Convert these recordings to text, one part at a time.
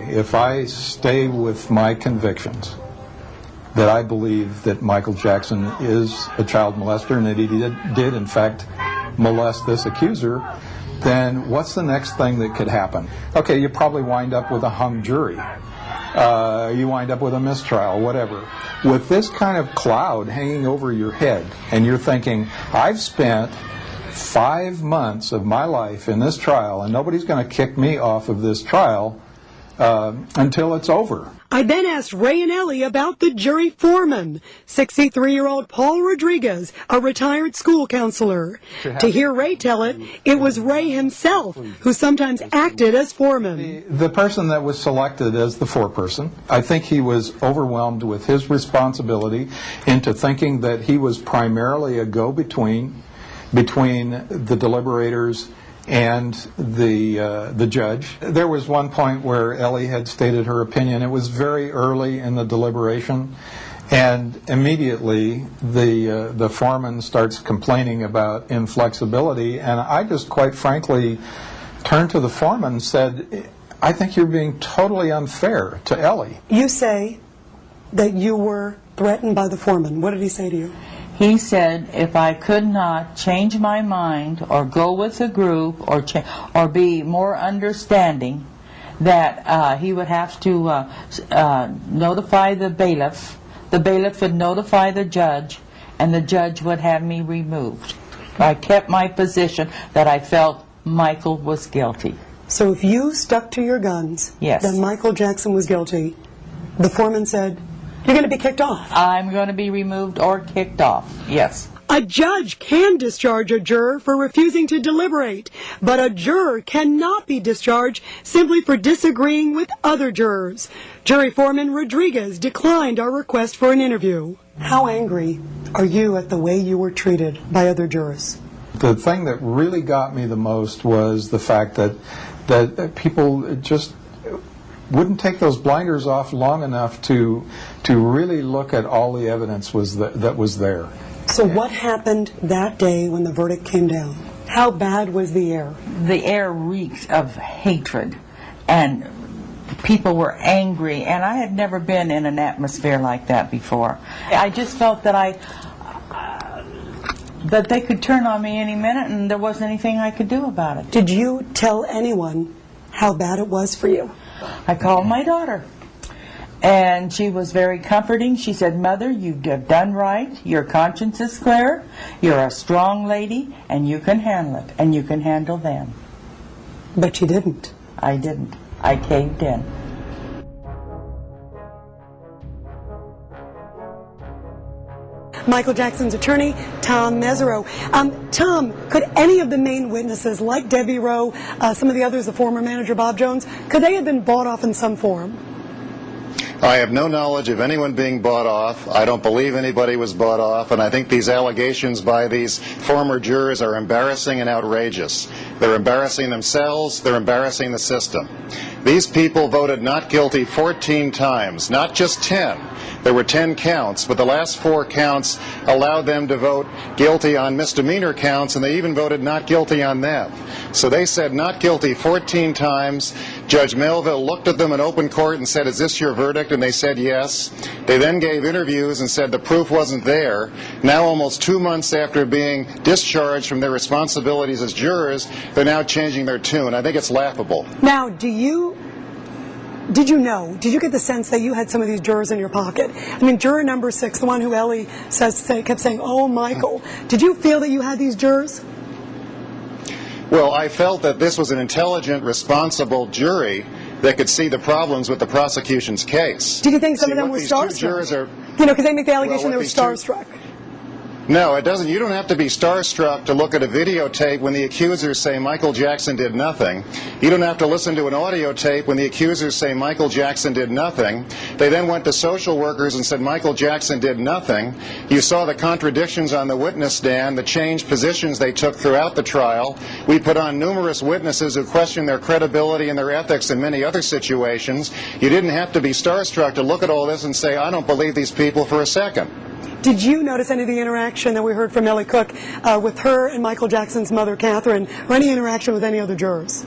if I stay with my convictions that I believe that Michael Jackson is a child molester and that he did in fact molest this accuser, then what's the next thing that could happen? Okay, you probably wind up with a hung jury. You wind up with a mistrial, whatever. With this kind of cloud hanging over your head, and you're thinking, I've spent 5 months of my life in this trial, and nobody's going to kick me off of this trial until it's over. I then asked Ray and Ellie about the jury foreman, 63-year-old Paul Rodriguez, a retired school counselor. To hear Ray tell it, it was Ray himself who sometimes acted as foreman. The person that was selected as the foreperson, I think he was overwhelmed with his responsibility into thinking that he was primarily a go-between between the deliberators and the judge. There was one point where Ellie had stated her opinion. It was very early in the deliberation, and immediately the foreman starts complaining about inflexibility, and I just quite frankly turned to the foreman and said, I think you're being totally unfair to Ellie. You say that you were threatened by the foreman. What did he say to you? He said if I could not change my mind or go with a group or be more understanding, that he would have to notify the bailiff. The bailiff would notify the judge, and the judge would have me removed. I kept my position that I felt Michael was guilty. So if you stuck to your guns, yes, that Michael Jackson was guilty, the foreman said, you're going to be kicked off. I'm going to be removed or kicked off, yes. A judge can discharge a juror for refusing to deliberate, but a juror cannot be discharged simply for disagreeing with other jurors. Jury foreman Rodriguez declined our request for an interview. How angry are you at the way you were treated by other jurors? The thing that really got me the most was the fact that people just wouldn't take those blinders off long enough to really look at all the evidence that was there. So what happened that day when the verdict came down? How bad was the air? The air reeked of hatred, and people were angry, and I had never been in an atmosphere like that before. I just felt that that they could turn on me any minute, and there wasn't anything I could do about it. Did you tell anyone how bad it was for you? I called my daughter, and she was very comforting. She said, Mother, you've done right. Your conscience is clear. You're a strong lady, and you can handle it, and you can handle them. But you didn't. I didn't. I caved in. Michael Jackson's attorney, Tom Mesereau. Tom, could any of the main witnesses, like Debbie Rowe, some of the others, the former manager Bob Jones, could they have been bought off in some form? I have no knowledge of anyone being bought off. I don't believe anybody was bought off, and I think these allegations by these former jurors are embarrassing and outrageous. They're embarrassing themselves, they're embarrassing the system. These people voted not guilty 14 times, not just 10. There were 10 counts, but the last 4 counts allowed them to vote guilty on misdemeanor counts, and they even voted not guilty on them. So they said not guilty 14 times. Judge Melville looked at them in open court and said, is this your verdict? And they said yes. They then gave interviews and said the proof wasn't there. Now, almost 2 months after being discharged from their responsibilities as jurors, they're now changing their tune. I think it's laughable. Now, did you get the sense that you had some of these jurors in your pocket? I mean, juror number 6, the one who Ellie kept saying, oh, Michael, did you feel that you had these jurors? Well, I felt that this was an intelligent, responsible jury that could see the problems with the prosecution's case. Did you think some of them were starstruck? Because they make the allegation they were starstruck. No, it doesn't. You don't have to be starstruck to look at a videotape when the accusers say Michael Jackson did nothing. You don't have to listen to an audio tape when the accusers say Michael Jackson did nothing. They then went to social workers and said Michael Jackson did nothing. You saw the contradictions on the witness stand, the changed positions they took throughout the trial. We put on numerous witnesses who questioned their credibility and their ethics in many other situations. You didn't have to be starstruck to look at all this and say, I don't believe these people for a second. Did you notice any of the interaction that we heard from Ellie Cook with her and Michael Jackson's mother, Catherine, or any interaction with any other jurors?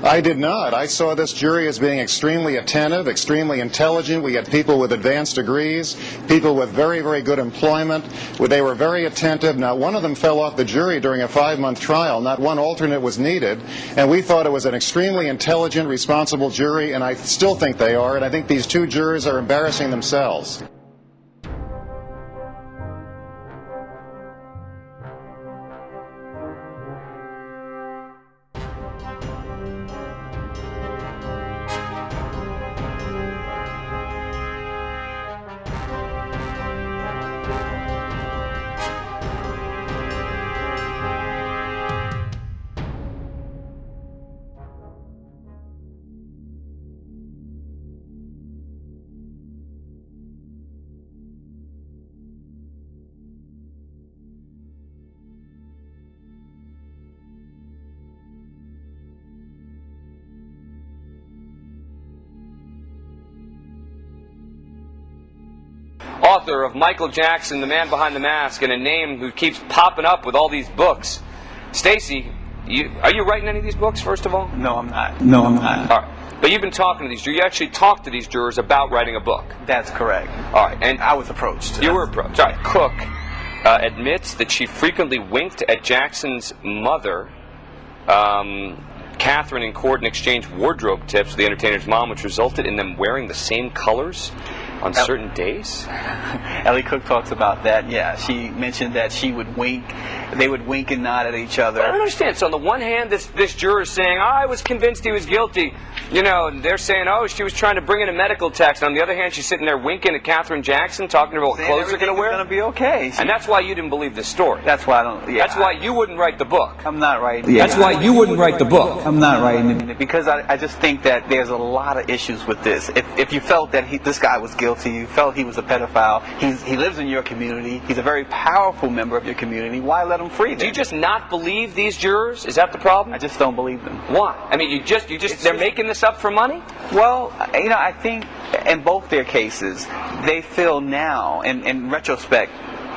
I did not. I saw this jury as being extremely attentive, extremely intelligent. We had people with advanced degrees, people with very, very good employment. They were very attentive. Now, one of them fell off the jury during a 5-month trial. Not one alternate was needed. And we thought it was an extremely intelligent, responsible jury, and I still think they are. And I think these two jurors are embarrassing themselves. Author of Michael Jackson, The Man Behind the Mask, and a name who keeps popping up with all these books. Stacey, are you writing any of these books, first of all? No, I'm not. No, I'm not. All right. But you've been talking to these jurors. You actually talked to these jurors about writing a book. That's correct. All right. And I was approached. You were approached. All right. Cook admits that she frequently winked at Jackson's mother, Catherine, in court and exchanged wardrobe tips with the entertainer's mom, which resulted in them wearing the same colors on certain days? Ellie Cook talks about that, yeah. She mentioned that she would wink, they would wink and nod at each other. I don't understand. So on the one hand, this juror is saying, I was convinced he was guilty. You know, and they're saying, oh, she was trying to bring in a medical text. On the other hand, she's sitting there winking at Catherine Jackson, talking about what clothes they're going to wear. Going to be okay. And that's why you didn't believe this story. That's why I don't, yeah. That's why you wouldn't write the book. I'm not writing. Yeah. That's why you wouldn't write the book. I'm not writing it because I just think that there's a lot of issues with this. If you felt that this guy was guilty, you felt he was a pedophile, he lives in your community, he's a very powerful member of your community, why let him free then? Do you just not believe these jurors? Is that the problem? I just don't believe them. Why? I mean, they're making this up for money? Well, you know, I think in both their cases, they feel now, in retrospect,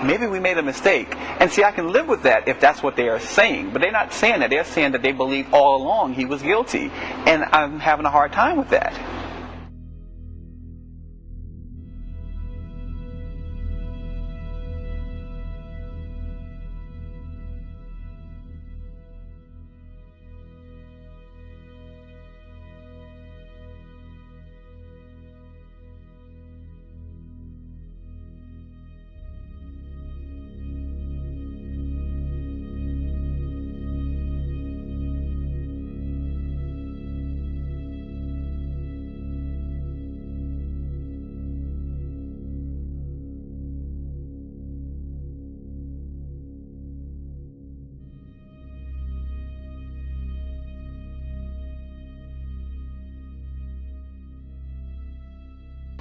maybe we made a mistake. And see, I can live with that if that's what they are saying. But they're not saying that. They're saying that they believe all along he was guilty. And I'm having a hard time with that.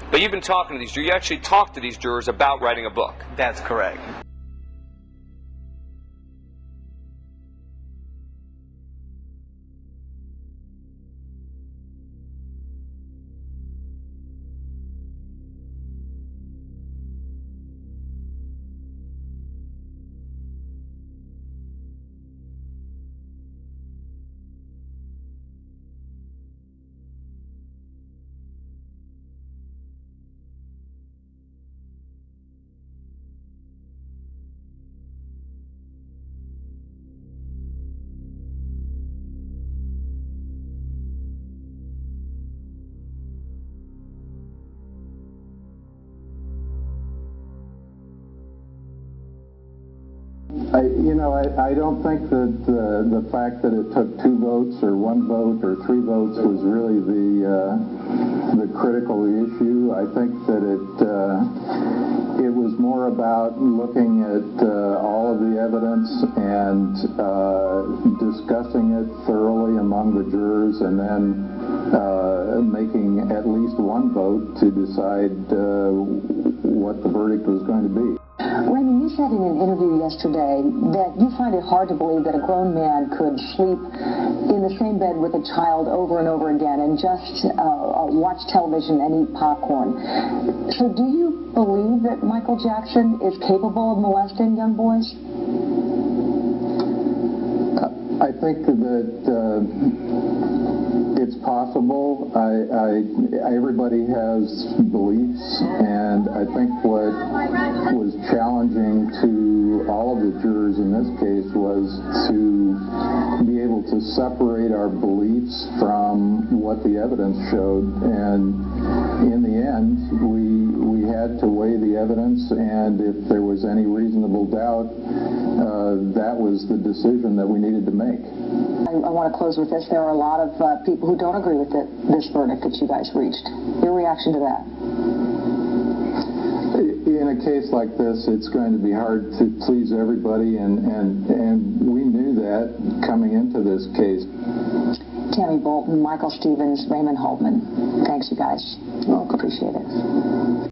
But you've been talking to these jurors. You actually talked to these jurors about writing a book. That's correct. I don't think that the fact that it took 2 votes or 1 vote or 3 votes was really the critical issue. I think that it was more about looking at all of the evidence and discussing it thoroughly among the jurors, and then making at least 1 vote to decide what the verdict was going to be. Raymond, you said in an interview yesterday that you find it hard to believe that a grown man could sleep in the same bed with a child over and over again and just watch television and eat popcorn. So do you believe that Michael Jackson is capable of molesting young boys? I think that possible. Everybody has beliefs, and I think what was challenging to all of the jurors in this case was to be able to separate our beliefs from what the evidence showed. And in the end, we had to weigh the evidence, and if there was any reasonable doubt, that was the decision that we needed to make. I want to close with this. There are a lot of people who don't agree with this verdict that you guys reached. Your reaction to that? In a case like this, it's going to be hard to please everybody, and we knew that coming into this case. Tammy Bolton, Michael Stevens, Raymond Haltman. Thanks, you guys. Appreciate it.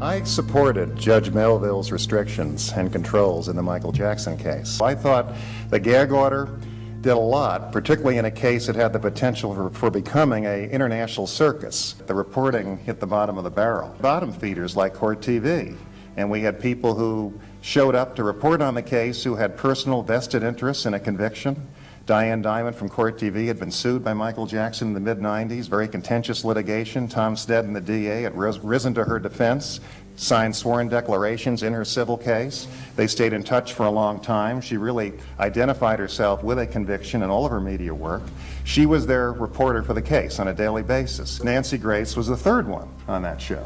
I supported Judge Melville's restrictions and controls in the Michael Jackson case. I thought the gag order did a lot, particularly in a case that had the potential for becoming an international circus. The reporting hit the bottom of the barrel. Bottom feeders like Court TV. And we had people who showed up to report on the case who had personal vested interests in a conviction. Diane Diamond from Court TV had been sued by Michael Jackson in the mid-90s, very contentious litigation. Tom Stead and the DA had risen to her defense, signed sworn declarations in her civil case. They stayed in touch for a long time. She really identified herself with a conviction in all of her media work. She was their reporter for the case on a daily basis. Nancy Grace was the third one on that show.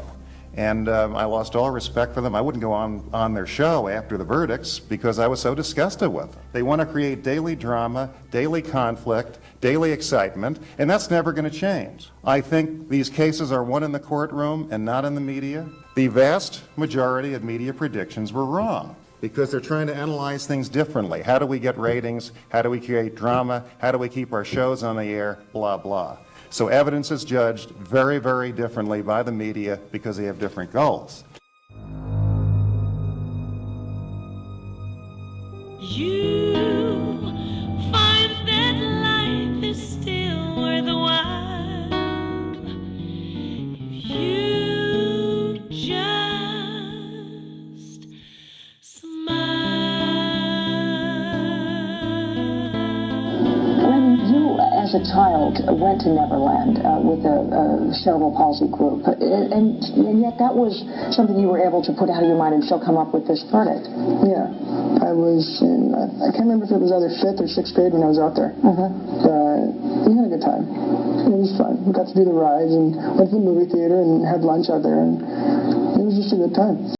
And I lost all respect for them. I wouldn't go on their show after the verdicts because I was so disgusted with them. They want to create daily drama, daily conflict, daily excitement, and that's never going to change. I think these cases are won in the courtroom and not in the media. The vast majority of media predictions were wrong because they're trying to analyze things differently. How do we get ratings? How do we create drama? How do we keep our shows on the air? Blah, blah. So evidence is judged very, very differently by the media because they have different goals. You find that life is still worthwhile if you just smile. When you, as a child, went to Neverland with a cerebral palsy group, and yet that was something you were able to put out of your mind and still come up with this verdict. Yeah, I was in, I can't remember if it was either 5th or 6th grade when I was out there. We had a we got to do the rides and went to the movie theater and had lunch out there, and it was just a good time.